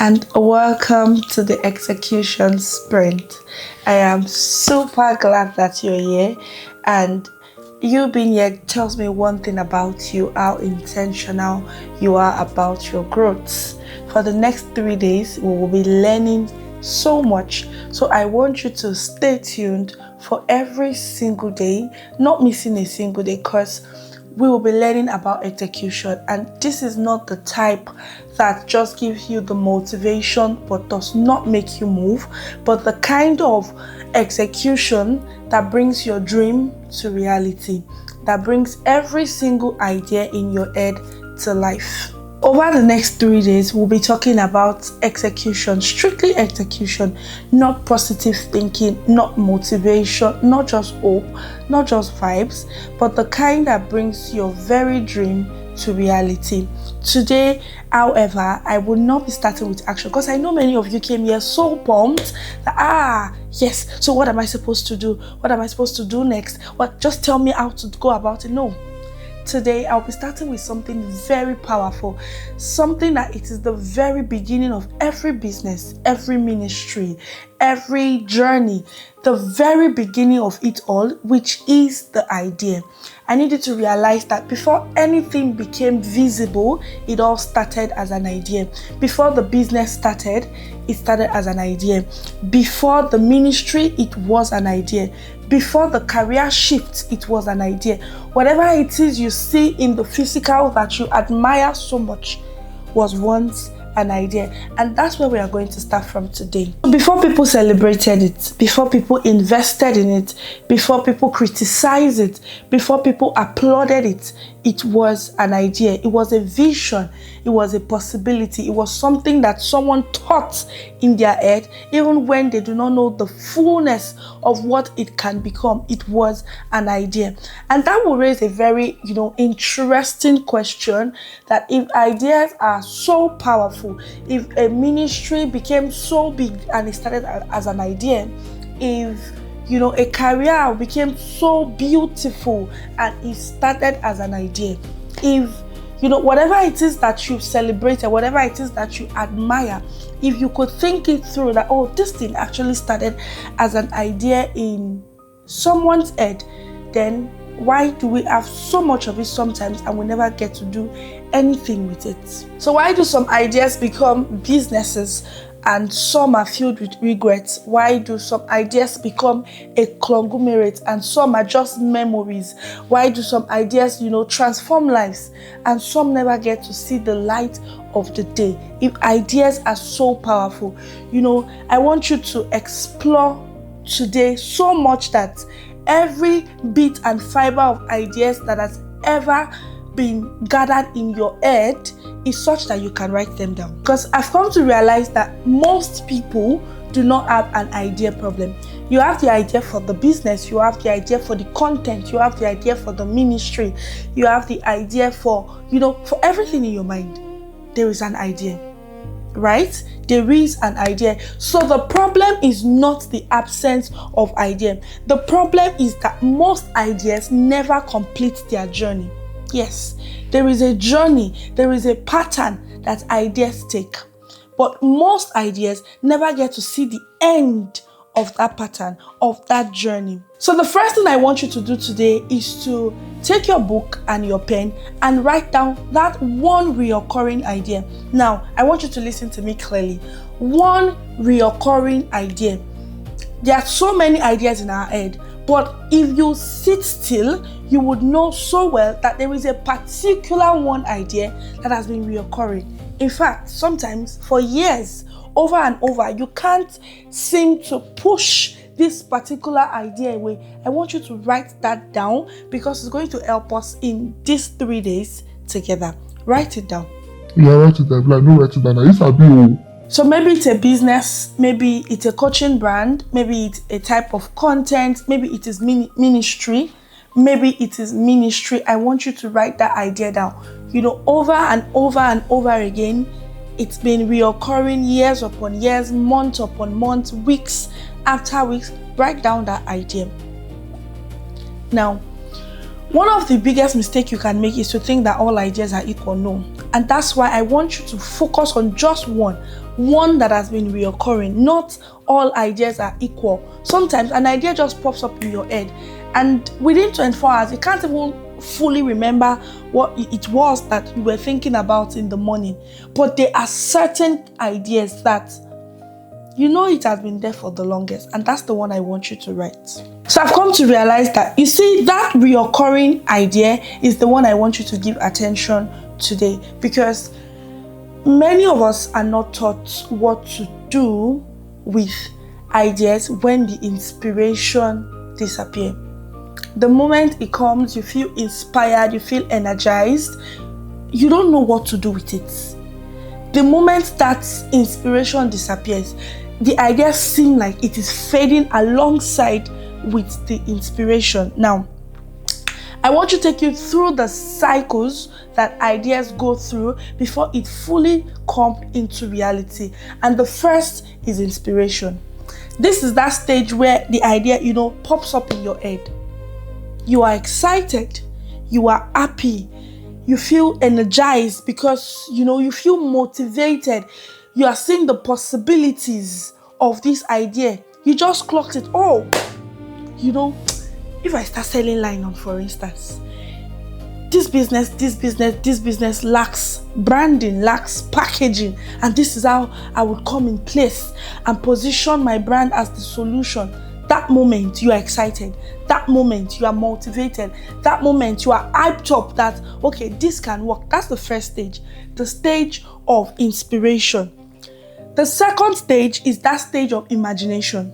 and welcome to the execution sprint. I am super glad that you're here, and you being here tells me one thing about you, how intentional you are about your growth. For the next 3 days, we will be learning so much. So I want you to stay tuned for every single day, not missing a single day, because we will be learning about execution, and this is not the type that just gives you the motivation but does not make you move, but the kind of execution that brings your dream to reality, that brings every single idea in your head to life. Over the next 3 days, we'll be talking about execution, strictly execution, not positive thinking, not motivation, not just hope, not just vibes, but the kind that brings your very dream to reality. Today, however, I will not be starting with action because I know many of you came here so pumped that, yes, so what am I supposed to do? What am I supposed to do next? What? Just tell me how to go about it. No. Today, I'll be starting with something very powerful, something that it is the very beginning of every business, every ministry, every journey, the very beginning of it all, which is the idea. I need you to realize that before anything became visible, it all started as an idea. Before the business started, it started as an idea. Before the ministry, it was an idea. Before the career shift, it was an idea. Whatever it is you see in the physical that you admire so much was once an idea, and that's where we are going to start from today. Before people celebrated it, before people invested in it, before people criticized it, before people applauded it, it was an idea. It was a vision. It was a possibility. It was something that someone thought in their head, even when they do not know the fullness of what it can become. It was an idea. And that will raise a very, interesting question, that if ideas are so powerful, if a ministry became so big and it started as an idea, if a career became so beautiful and it started as an idea, if whatever it is that you celebrated, whatever it is that you admire, if you could think it through that, this thing actually started as an idea in someone's head, then why do we have so much of it sometimes and we never get to do anything with it? So why do some ideas become businesses and some are filled with regrets? Why do some ideas become a conglomerate and some are just memories? Why do some ideas, transform lives and some never get to see the light of the day? If ideas are so powerful, I want you to explore today so much that every bit and fiber of ideas that has ever been gathered in your head is such that you can write them down. Because I've come to realize that most people do not have an idea problem. You have the idea for the business, you have the idea for the content, you have the idea for the ministry, you have the idea for, for everything in your mind. There is an idea, right? There is an idea. So the problem is not the absence of idea. The problem is that most ideas never complete their journey. Yes, there is a journey, there is a pattern that ideas take, but most ideas never get to see the end of that pattern, of that journey. So the first thing I want you to do today is to take your book and your pen and write down that one reoccurring idea. Now, I want you to listen to me clearly. One reoccurring idea. There are so many ideas in our head, but if you sit still, you would know so well that there is a particular one idea that has been reoccurring. In fact, sometimes for years, over and over, you can't seem to push this particular idea away. I want you to write that down because it's going to help us in these 3 days together. Write it down. Yeah, write it down. No, write it down. So maybe it's a business, maybe it's a coaching brand, maybe it's a type of content, maybe it is ministry, maybe it is ministry. I want you to write that idea down. Over and over and over again, it's been reoccurring years upon years, months upon months, weeks after weeks. Write down that idea. Now, one of the biggest mistakes you can make is to think that all ideas are equal. No, And that's why I want you to focus on just one that has been reoccurring. Not all ideas are equal. Sometimes an idea just pops up in your head, and within 24 hours, you can't even fully remember what it was that you were thinking about in the morning. But there are certain ideas that it has been there for the longest, and that's the one I want you to write. So I've come to realize that, you see, that reoccurring idea is the one I want you to give attention today, because many of us are not taught what to do with ideas when the inspiration disappears. The moment it comes, you feel inspired, you feel energized, you don't know what to do with it. The moment that inspiration disappears, the ideas seem like it is fading alongside with the inspiration. Now, I want to take you through the cycles that ideas go through before it fully comes into reality. And the first is inspiration. This is that stage where the idea, pops up in your head. You are excited, you are happy, you feel energized because, you feel motivated. You are seeing the possibilities of this idea. You just clocked it. Oh, if I start selling nylon, for instance, this business lacks branding, lacks packaging, and this is how I would come in place and position my brand as the solution. That moment you are excited, that moment you are motivated, that moment you are hyped up that, okay, this can work. That's the first stage, the stage of inspiration. The second stage is that stage of imagination.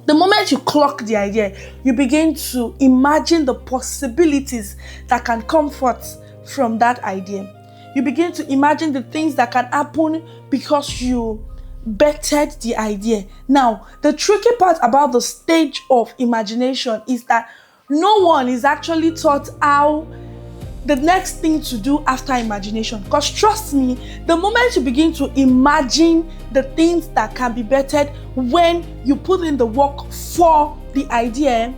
The moment you clock the idea, you begin to imagine the possibilities that can come forth from that idea. You begin to imagine the things that can happen because you bettered the idea. Now, the tricky part about the stage of imagination is that no one is actually taught how the next thing to do after imagination. Because trust me, the moment you begin to imagine the things that can be bettered when you put in the work for the idea,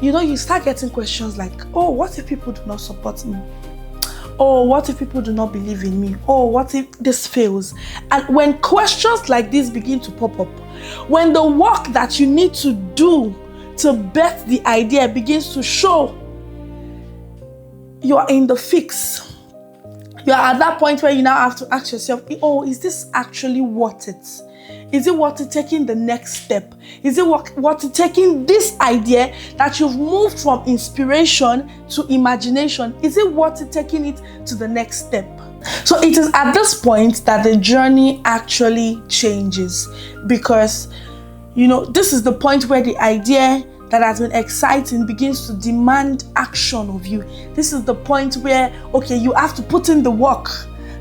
you start getting questions like, oh, what if people do not support me? Oh, what if people do not believe in me? Oh, what if this fails? And when questions like this begin to pop up, when the work that you need to do to bet the idea begins to show, you are in the fix. You are at that point where you now have to ask yourself, oh, is this actually worth it? Is it worth it taking the next step? Is it worth it taking this idea that you've moved from inspiration to imagination? Is it worth it taking it to the next step? So it is at this point that the journey actually changes, because, this is the point where the idea that has been exciting begins to demand action of you. This is the point where, okay, you have to put in the work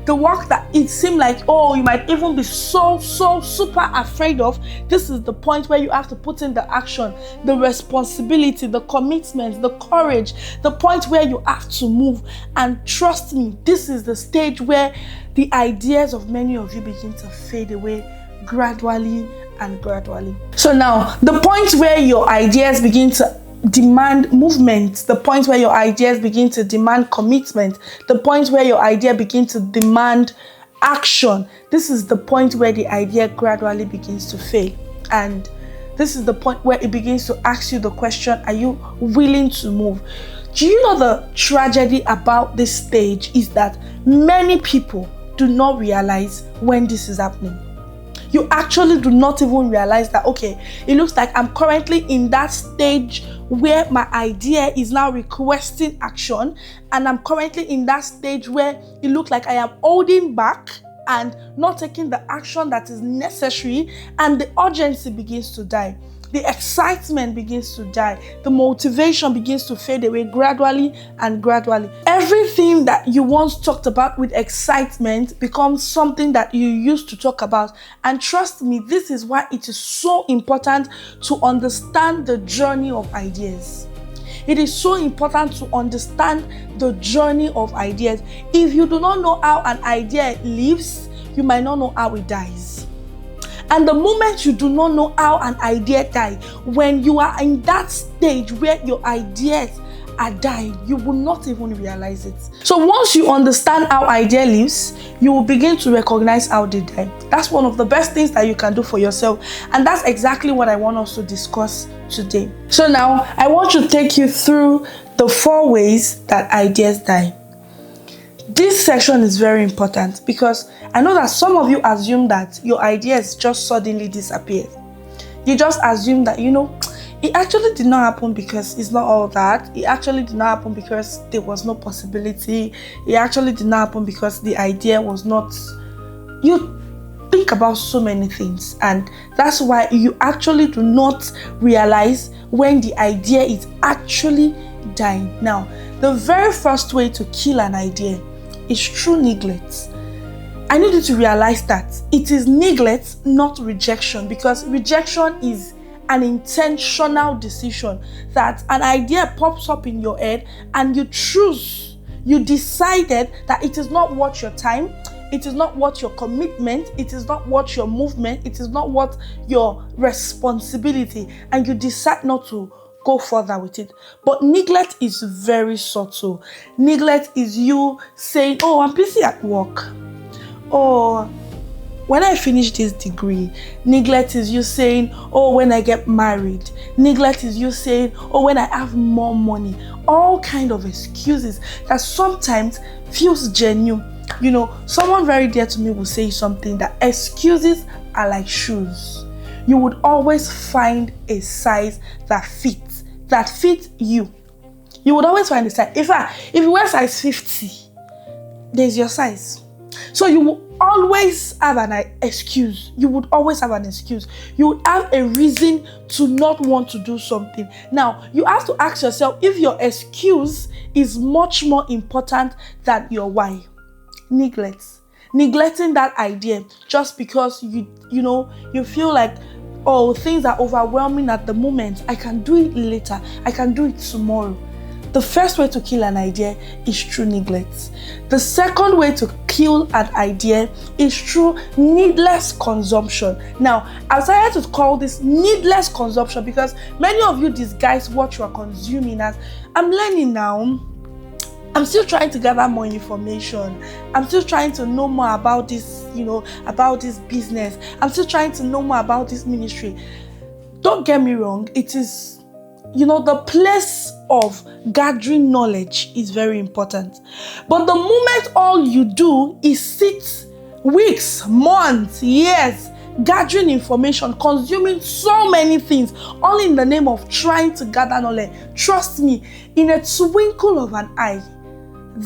that it seemed like, oh, you might even be so super afraid of. This is the point where you have to put in the action, the responsibility, the commitment, the courage, the point where you have to move. And trust me, this is the stage where the ideas of many of you begin to fade away gradually. So now, the point where your ideas begin to demand movement, the point where your ideas begin to demand commitment, the point where your idea begins to demand action, this is the point where the idea gradually begins to fail. And this is the point where it begins to ask you the question, are you willing to move? Do you know the tragedy about this stage is that many people do not realize when this is happening. You actually do not even realize that, okay, it looks like I'm currently in that stage where my idea is now requesting action, and I'm currently in that stage where it looks like I am holding back and not taking the action that is necessary, and the urgency begins to die. The excitement begins to die. The motivation begins to fade away gradually. Everything that you once talked about with excitement becomes something that you used to talk about. And trust me, this is why it is so important to understand the journey of ideas. It is so important to understand the journey of ideas. If you do not know how an idea lives, you might not know how it dies. And the moment you do not know how an idea dies, when you are in that stage where your ideas are dying. You will not even realize it. So once you understand how idea lives, you will begin to recognize how they die. That's one of the best things that you can do for yourself. And that's exactly what I want us to discuss today. So now I want to take you through the 4 ways that ideas die. This section is very important because I know that some of you assume that your ideas just suddenly disappeared. You just assume that, it actually did not happen because it's not all that. It actually did not happen because there was no possibility. It actually did not happen because the idea was not... You think about so many things, and that's why you actually do not realize when the idea is actually dying. Now, the very first way to kill an idea is through neglect. I need you to realize that it is neglect, not rejection, because rejection is an intentional decision that an idea pops up in your head and you decided that it is not worth your time, it is not worth your commitment, it is not worth your movement, it is not worth your responsibility, and you decide not to go further with it. But neglect is very subtle. Neglect is you saying, oh, I'm busy at work. Or when I finish this degree. Neglect is you saying, oh, when I get married. Neglect is you saying, oh, when I have more money. All kind of excuses that sometimes feels genuine. Someone very dear to me will say something that excuses are like shoes. You would always find a size that fits you. You would always find a size. If you wear size 50, there's your size. So you will always have an excuse. You would always have an excuse. You would have a reason to not want to do something. Now, you have to ask yourself if your excuse is much more important than your why. Neglecting that idea just because you feel like, oh, things are overwhelming at the moment. I can do it later. I can do it tomorrow. The first way to kill an idea is through neglect. The second way to kill an idea is through needless consumption. Now, I've decided to call this needless consumption because many of you disguise what you are consuming as, I'm learning now. I'm still trying to gather more information. I'm still trying to know more about this, about this business. I'm still trying to know more about this ministry. Don't get me wrong. It is, the place of gathering knowledge is very important. But the moment all you do is sit weeks, months, years, gathering information, consuming so many things, all in the name of trying to gather knowledge, trust me, in a twinkle of an eye,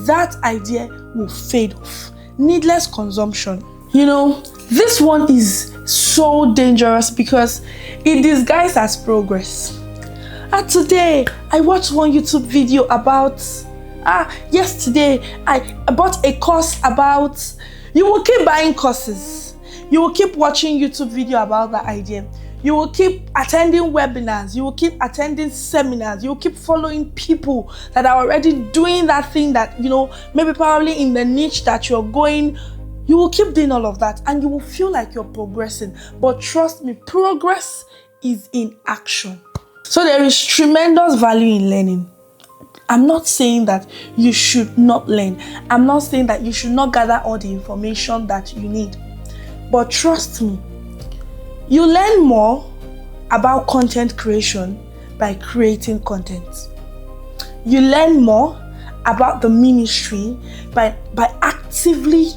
that idea will fade off. Needless consumption. This one is so dangerous because it disguises as progress. And today, I watched one YouTube video about, yesterday, I bought a course about, you will keep buying courses. You will keep watching YouTube video about that idea. You will keep attending webinars. You will keep attending seminars. You will keep following people that are already doing that thing that, maybe probably in the niche that you're going. You will keep doing all of that and you will feel like you're progressing. But trust me, progress is in action. So there is tremendous value in learning. I'm not saying that you should not learn. I'm not saying that you should not gather all the information that you need. But trust me, you learn more about content creation by creating content. You learn more about the ministry by actively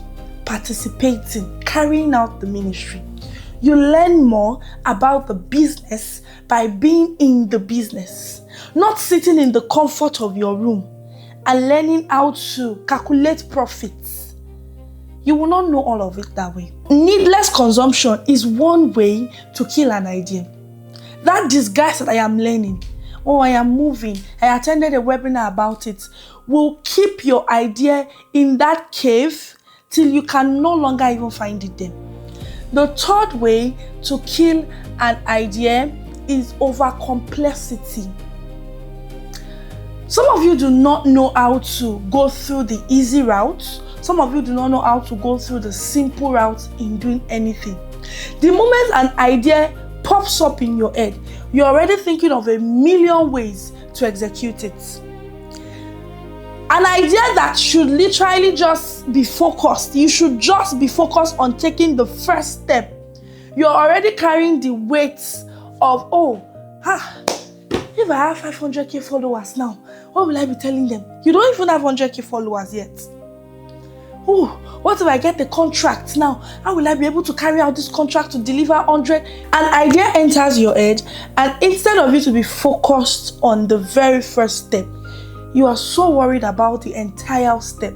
participating, carrying out the ministry. You learn more about the business by being in the business, not sitting in the comfort of your room and learning how to calculate profits. You will not know all of it that way. Needless consumption is one way to kill an idea. That disguise that I am learning, I am moving, I attended a webinar about it, will keep your idea in that cave till you can no longer even find it there. The third way to kill an idea is over complexity. Some of you do not know how to go through the easy route. Some of you do not know how to go through the simple route in doing anything. The moment an idea pops up in your head, you're already thinking of a million ways to execute it. An idea that should literally just be focused. You should just be focused on taking the first step. You're already carrying the weight of, if I have 500k followers now, what will I be telling them? You don't even have 100k followers yet. What if I get the contract now? How will I be able to carry out this contract to deliver 100? An idea enters your head, and instead of you to be focused on the very first step, you are so worried about the entire step.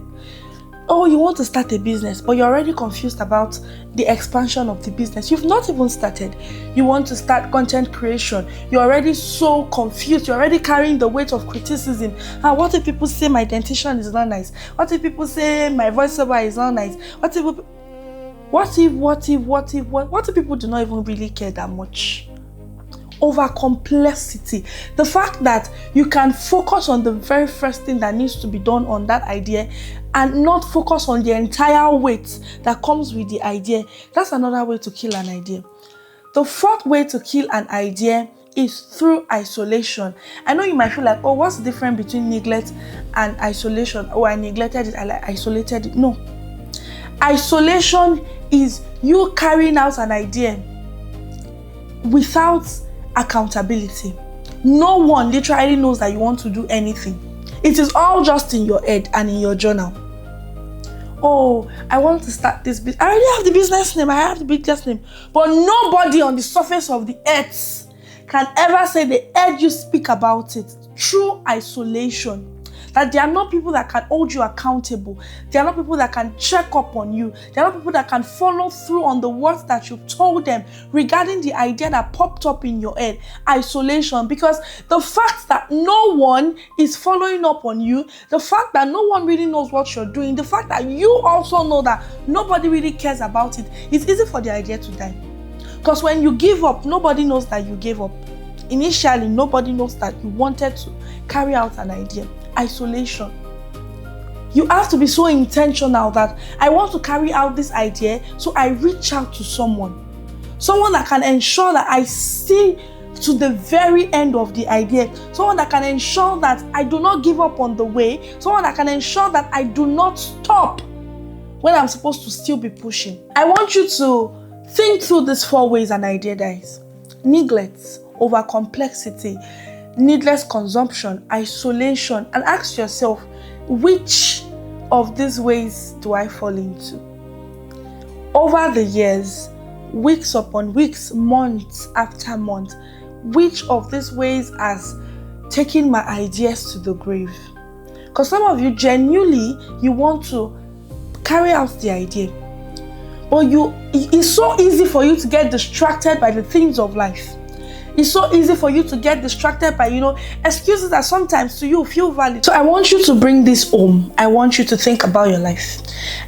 You want to start a business, but you're already confused about the expansion of the business. You've not even started. You want to start content creation. You're already so confused. You're already carrying the weight of criticism. What if people say my dentition is not nice? What if people say my voiceover is not nice? What if people do not even really care that much? Over complexity. The fact that you can focus on the very first thing that needs to be done on that idea and not focus on the entire weight that comes with the idea, that's another way to kill an idea. The fourth way to kill an idea is through isolation. I know you might feel like, what's the difference between neglect and isolation? I neglected it, I isolated it. No. Isolation is you carrying out an idea without accountability. No one literally knows that you want to do anything. It is all just in your head and in your journal. I want to start this business. I already have the business name. I have the business name. But nobody on the surface of the earth can ever say they heard you speak about it. True isolation. That there are not people that can hold you accountable. There are not people that can check up on you. There are not people that can follow through on the words that you've told them regarding the idea that popped up in your head. Isolation. Because the fact that no one is following up on you, the fact that no one really knows what you're doing, the fact that you also know that nobody really cares about it, it's easy for the idea to die. Because when you give up, nobody knows that you gave up. Initially, nobody knows that you wanted to carry out an idea. Isolation. You have to be so intentional that I want to carry out this idea, so I reach out to someone that can ensure that I see to the very end of the idea, someone that can ensure that I do not give up on the way, someone that can ensure that I do not stop when I'm supposed to still be pushing. I want you to think through these 4 ways an idea dies. Neglect, over complexity, needless consumption, isolation, and ask yourself, which of these ways do I fall into? Over the years, weeks upon weeks, months after months, which of these ways has taken my ideas to the grave? Because some of you genuinely, you want to carry out the idea, but it's so easy for you to get distracted by the things of life. It's so easy for you to get distracted by, excuses that sometimes to you feel valid. So I want you to bring this home. I want you to think about your life.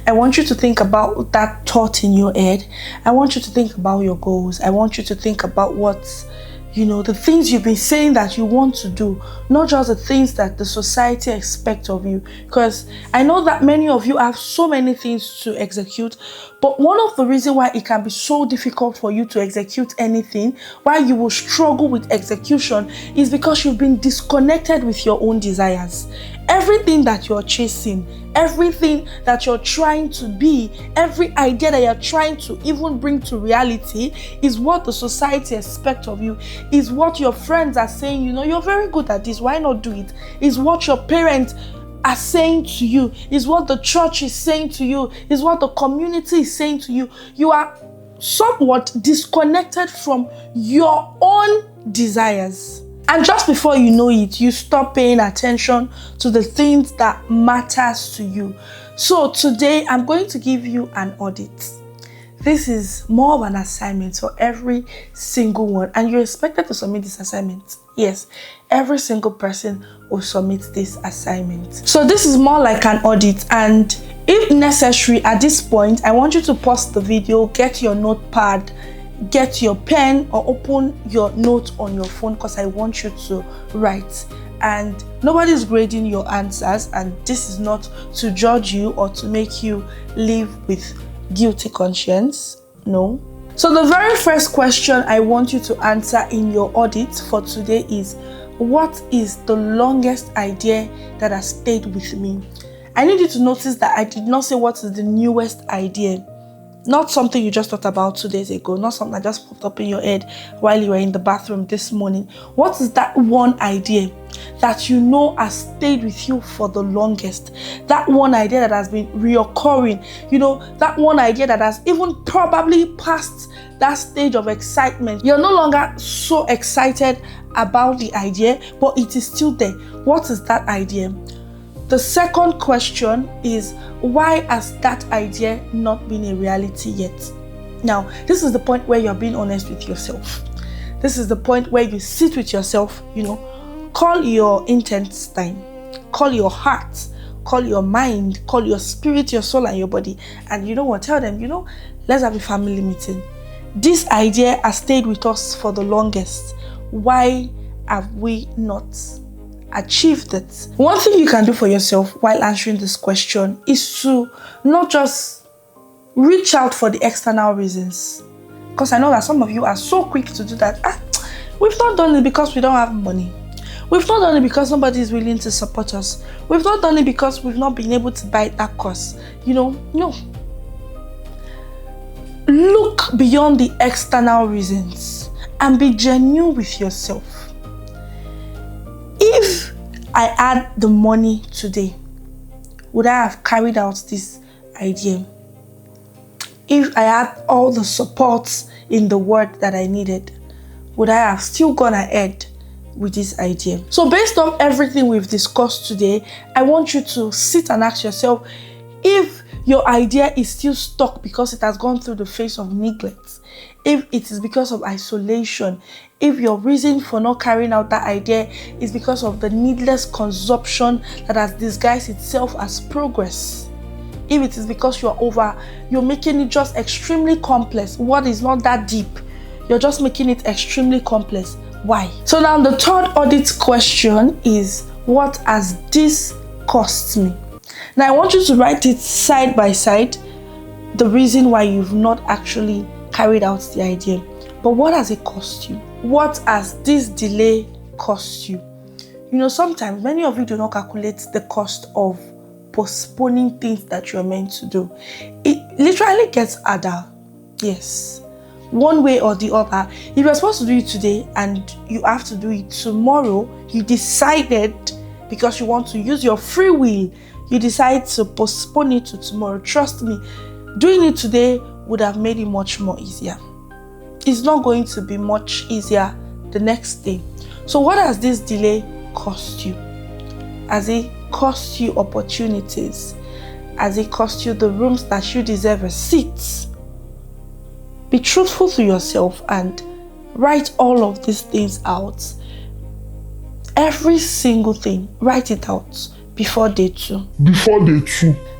I want you to think about that thought in your head. I want you to think about your goals. I want you to think about the things you've been saying that you want to do, not just the things that the society expects of you. Because I know that many of you have so many things to execute, but one of the reasons why it can be so difficult for you to execute anything, why you will struggle with execution, is because you've been disconnected with your own desires. Everything that you're chasing, everything that you're trying to be, every idea that you're trying to even bring to reality is what the society expects of you, is what your friends are saying, you're very good at this, why not do it? Is what your parents are saying to you, is what the church is saying to you, is what the community is saying to you. You are somewhat disconnected from your own desires. And just before you know it, you stop paying attention to the things that matters to you. So today, I'm going to give you an audit. This is more of an assignment for every single one. And you're expected to submit this assignment. Yes, every single person will submit this assignment. So this is more like an audit. And if necessary, at this point, I want you to pause the video, get your notepad, get your pen, or open your note on your phone, because I want you to write. And nobody's grading your answers, and this is not to judge you or to make you live with guilty conscience. No. So the very first question I want you to answer in your audit for today is, what is the longest idea that has stayed with me? I need you to notice that I did not say what is the newest idea. Not something you just thought about 2 days ago, not something that just popped up in your head while you were in the bathroom this morning. What is that one idea that you know has stayed with you for the longest? That one idea that has been reoccurring, that one idea that has even probably passed that stage of excitement. You're no longer so excited about the idea, but it is still there. What is that idea? The second question is, why has that idea not been a reality yet? Now, this is the point where you're being honest with yourself. This is the point where you sit with yourself, call your intents time, call your heart, call your mind, call your spirit, your soul, and your body. And tell them, let's have a family meeting. This idea has stayed with us for the longest. Why have we not achieved it? One thing you can do for yourself while answering this question is to not just reach out for the external reasons, because I know that some of you are so quick to do that. We've not done it because we don't have money. We've not done it because somebody is willing to support us. We've not done it because we've not been able to buy that course. No. Look beyond the external reasons and be genuine with yourself. If I had the money today, would I have carried out this idea? If I had all the support in the world that I needed, would I have still gone ahead with this idea? So based on everything we've discussed today, I want you to sit and ask yourself, if your idea is still stuck because it has gone through the phase of neglect, if it is because of isolation, if your reason for not carrying out that idea is because of the needless consumption that has disguised itself as progress, if it is because you're making it just extremely complex, what is not that deep, you're just making it extremely complex. Why? So now the third audit question is, what has this cost me? Now I want you to write it side by side, the reason why you've not actually carried out the idea. But what has it cost you? What has this delay cost you? Sometimes many of you do not calculate the cost of postponing things that you're meant to do. It literally gets harder. Yes. One way or the other. If you're supposed to do it today and you have to do it tomorrow, you decided, because you want to use your free will, you decide to postpone it to tomorrow. Trust me, doing it today would have made it much more easier. It's not going to be much easier the next day. So what has this delay cost you? Has it cost you opportunities? Has it cost you the rooms that you deserve a seat? Be truthful to yourself and write all of these things out. Every single thing, write it out before day 2.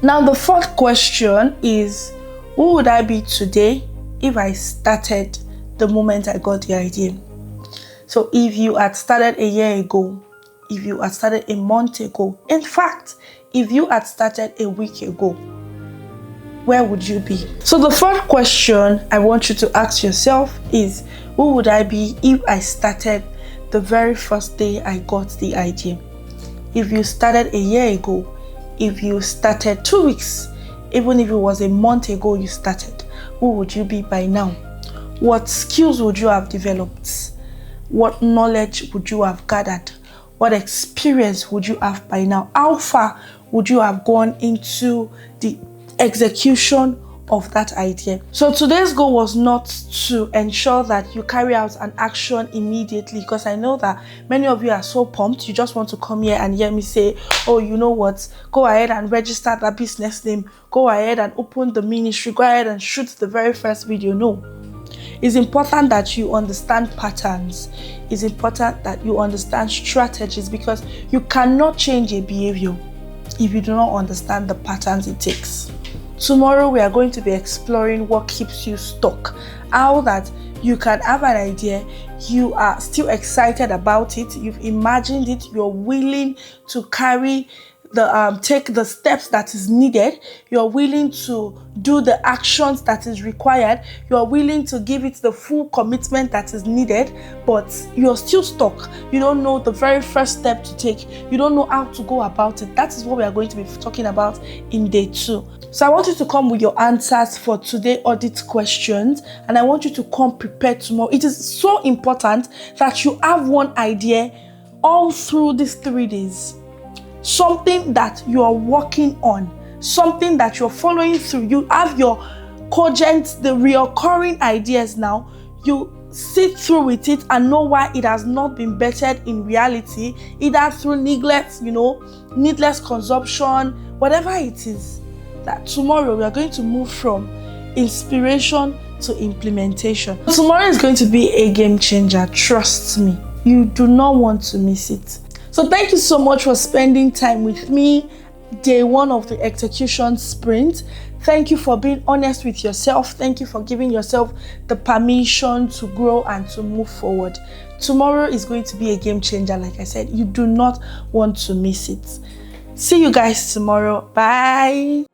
Now the fourth question is, who would I be today if I started the moment I got the idea? So if you had started a year ago, if you had started a month ago, in fact, if you had started a week ago, where would you be? So the fourth question I want you to ask yourself is, who would I be if I started the very first day I got the idea? If you started a year ago, if you started 2 weeks, even if it was a month ago you started, who would you be by now? What skills would you have developed? What knowledge would you have gathered? What experience would you have by now? How far would you have gone into the execution of that idea? So today's goal was not to ensure that you carry out an action immediately, because I know that many of you are so pumped, you just want to come here and hear me say, oh, you know what, go ahead and register that business name, go ahead and open the ministry, go ahead and shoot the very first video. No. It's important that you understand patterns. It's important that you understand strategies, because you cannot change a behavior if you do not understand the patterns it takes. Tomorrow we are going to be exploring what keeps you stuck, how that you can have an idea, you are still excited about it, you've imagined it, you're willing to carry take the steps that is needed, you're willing to do the actions that is required, you're willing to give it the full commitment that is needed, but you're still stuck. You don't know the very first step to take. You don't know how to go about it. That is what we are going to be talking about in day 2. So I want you to come with your answers for today's audit questions, and I want you to come prepared tomorrow. It is so important that you have one idea all through these 3 days. Something that you are working on, something that you're following through. You have your cogent, the reoccurring ideas now. You sit through with it and know why it has not been bettered in reality, either through neglect, needless consumption, whatever it is. That tomorrow we are going to move from inspiration to implementation. Tomorrow is going to be a game changer. Trust me. You do not want to miss it. So thank you so much for spending time with me. Day 1 of the execution sprint. Thank you for being honest with yourself. Thank you for giving yourself the permission to grow and to move forward. Tomorrow is going to be a game changer. Like I said, you do not want to miss it. See you guys tomorrow. Bye.